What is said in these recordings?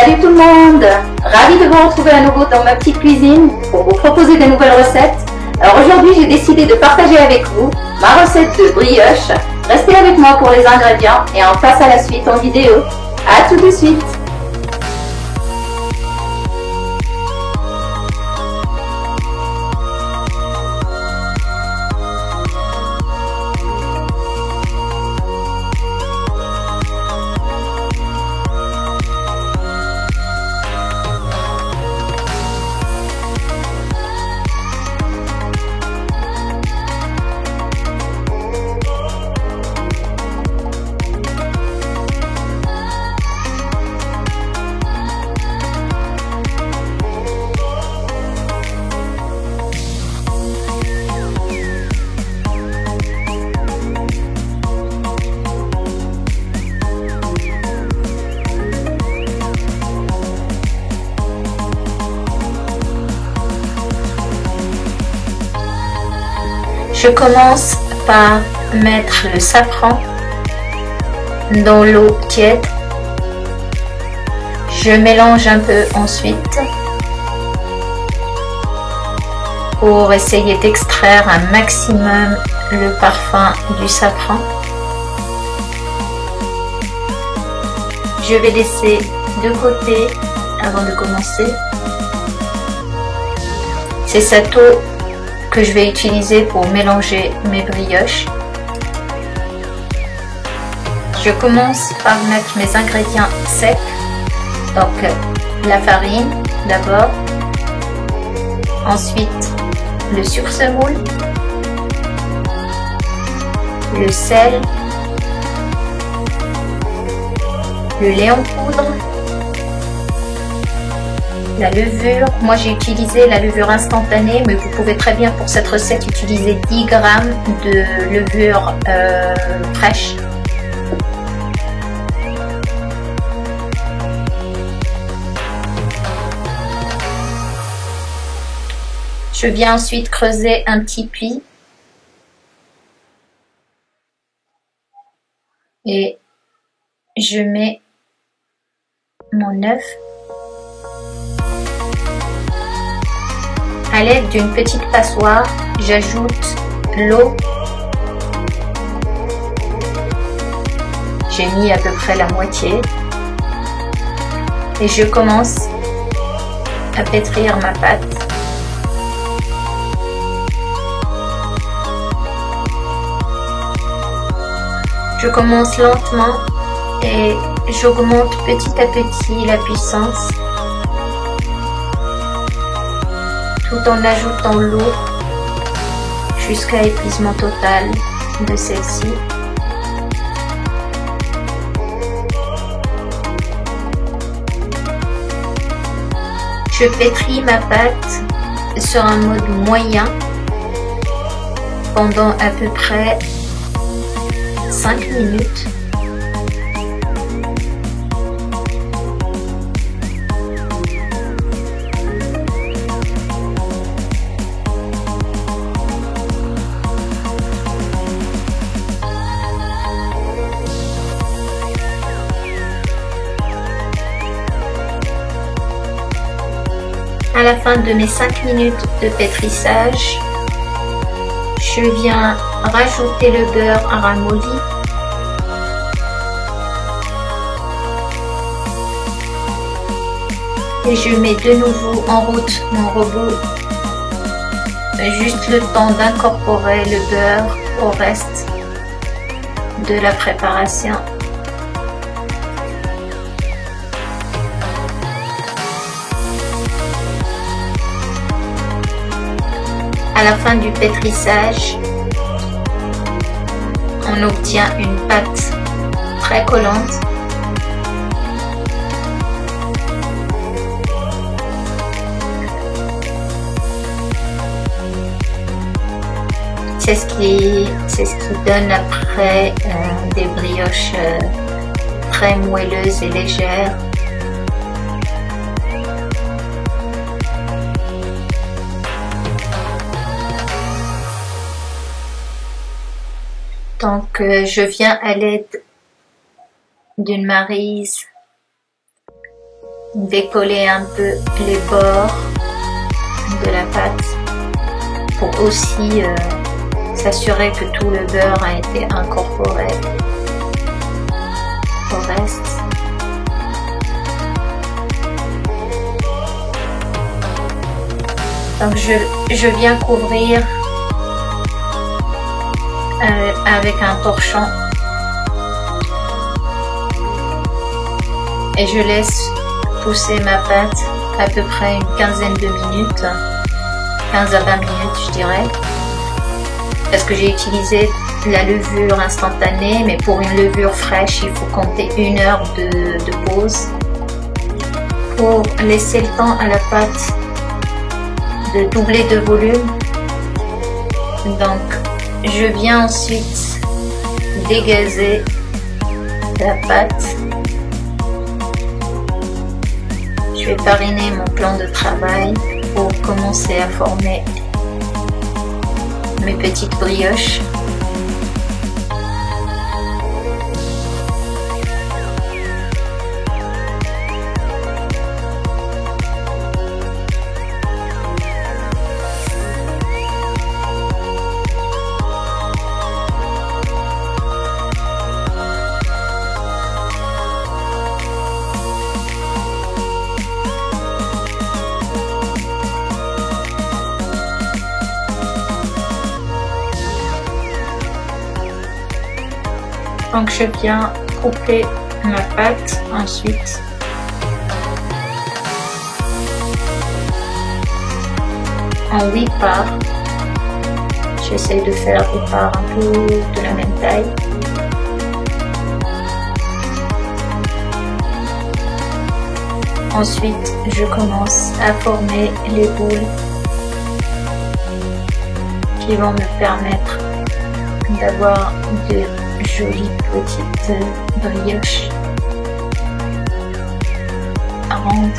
Salut tout le monde! Ravie de vous retrouver à nouveau dans ma petite cuisine pour vous proposer de nouvelles recettes. Alors aujourd'hui j'ai décidé de partager avec vous ma recette de brioche. Restez avec moi pour les ingrédients et on passe à la suite en vidéo. A tout de suite! Je commence par mettre le safran dans l'eau tiède. Je mélange un peu ensuite pour essayer d'extraire un maximum le parfum du safran. Je vais laisser de côté avant de commencer. C'est cette eau que je vais utiliser pour mélanger mes brioches. Je commence par mettre mes ingrédients secs, donc la farine d'abord, ensuite le sucre semoule, le sel, le lait en poudre, la levure. Moi j'ai utilisé la levure instantanée, mais vous pouvez très bien pour cette recette utiliser 10 g de levure fraîche. Je viens ensuite creuser un petit puits et je mets mon œuf. À l'aide d'une petite passoire, j'ajoute l'eau. J'ai mis à peu près la moitié. Et je commence à pétrir ma pâte. Je commence lentement et j'augmente petit à petit la puissance, tout en ajoutant l'eau jusqu'à épuisement total de celle-ci. Je pétris ma pâte sur un mode moyen pendant à peu près 5 minutes. À la fin de mes 5 minutes de pétrissage, je viens rajouter le beurre ramolli. Et je mets de nouveau en route mon robot, juste le temps d'incorporer le beurre au reste de la préparation. À la fin du pétrissage, on obtient une pâte très collante. C'est ce qui donne après des brioches très moelleuses et légères. Donc je viens à l'aide d'une maryse décoller un peu les bords de la pâte pour aussi s'assurer que tout le beurre a été incorporé au reste. Donc je viens couvrir avec un torchon et je laisse pousser ma pâte à peu près une quinzaine de minutes, 15 à 20 minutes je dirais, parce que j'ai utilisé la levure instantanée, mais pour une levure fraîche il faut compter 1 heure de pause pour laisser le temps à la pâte de doubler de volume. Donc je viens ensuite dégazer la pâte. Je vais fariner mon plan de travail pour commencer à former mes petites brioches. Donc je viens couper ma pâte ensuite. En 8 parts. J'essaie de faire des parts un peu de la même taille. Ensuite, je commence à former les boules qui vont me permettre d'avoir de jolies petites brioches rondes.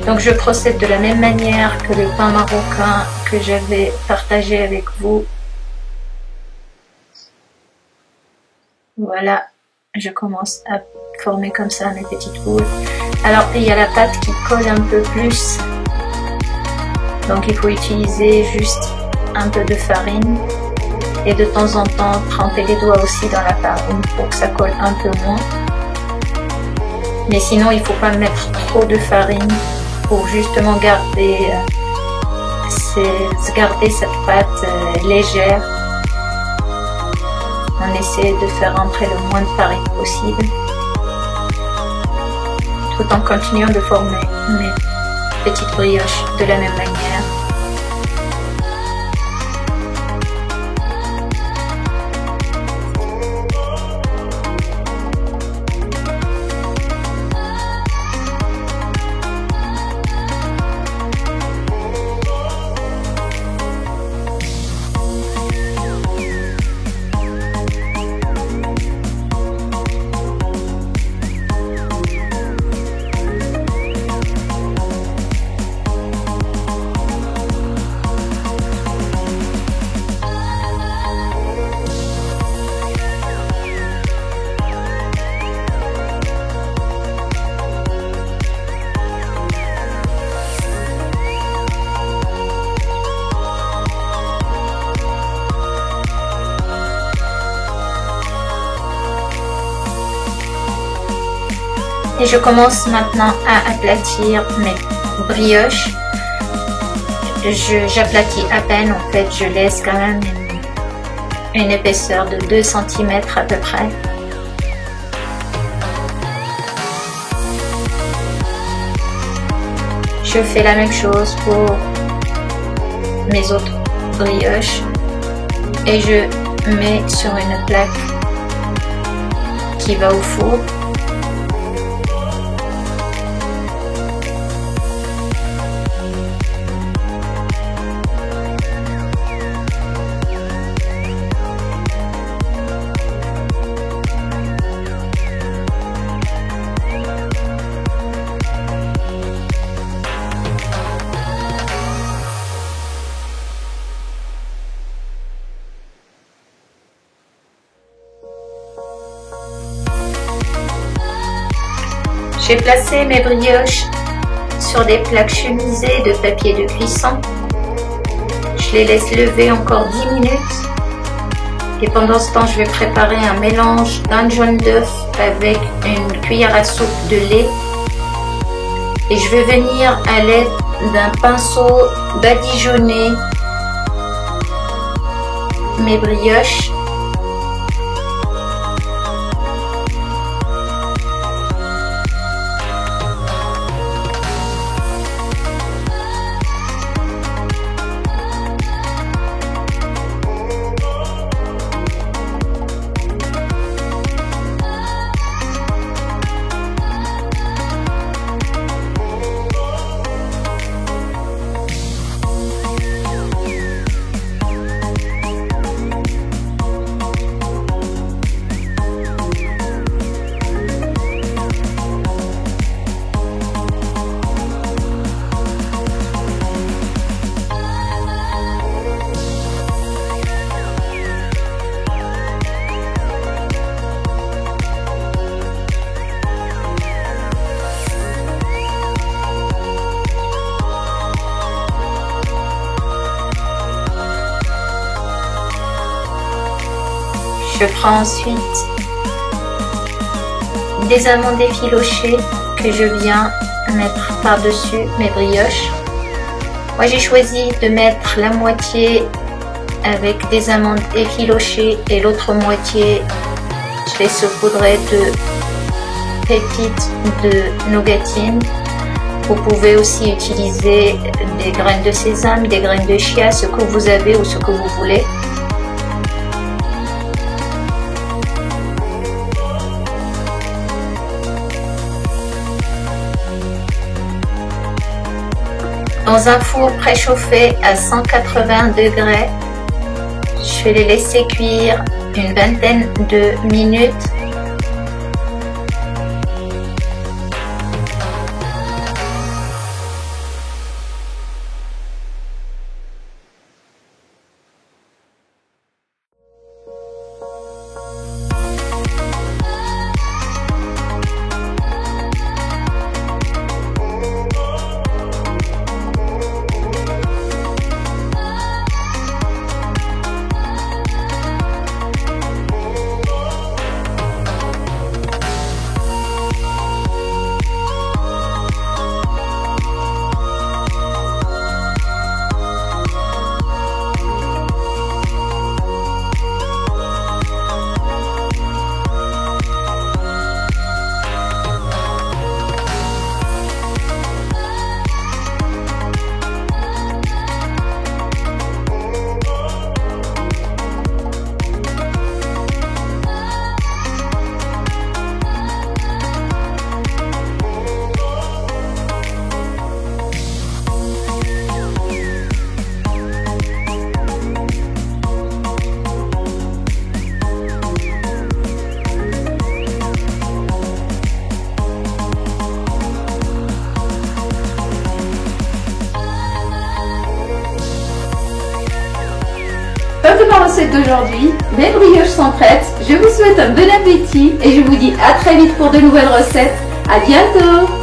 Donc je procède de la même manière que le pain marocain que j'avais partagé avec vous. Voilà, je commence à former comme ça mes petites boules. Alors il y a la pâte qui colle un peu plus, donc il faut utiliser juste un peu de farine et de temps en temps tremper les doigts aussi dans la farine pour que ça colle un peu moins. Mais sinon il ne faut pas mettre trop de farine pour justement garder cette pâte légère. On essaie de faire entrer le moins de farine possible tout en continuant de former mes petites brioches de la même manière. Et je commence maintenant à aplatir mes brioches. J'aplatis à peine, en fait, je laisse quand même une épaisseur de 2 cm à peu près. Je fais la même chose pour mes autres brioches et je mets sur une plaque qui va au four. J'ai placé mes brioches sur des plaques chemisées de papier de cuisson. Je les laisse lever encore 10 minutes. Et pendant ce temps, je vais préparer un mélange d'un jaune d'œuf avec une cuillère à soupe de lait. Et je vais venir à l'aide d'un pinceau badigeonner mes brioches. Je prends ensuite des amandes effilochées que je viens mettre par-dessus mes brioches. Moi j'ai choisi de mettre la moitié avec des amandes effilochées et l'autre moitié je vais saupoudrer de pépites de nougatine. Vous pouvez aussi utiliser des graines de sésame, des graines de chia, ce que vous avez ou ce que vous voulez. Dans un four préchauffé à 180 degrés, je vais les laisser cuire une vingtaine de minutes. Comme pour la recette d'aujourd'hui, mes brioches sont prêtes. Je vous souhaite un bon appétit et je vous dis à très vite pour de nouvelles recettes. À bientôt!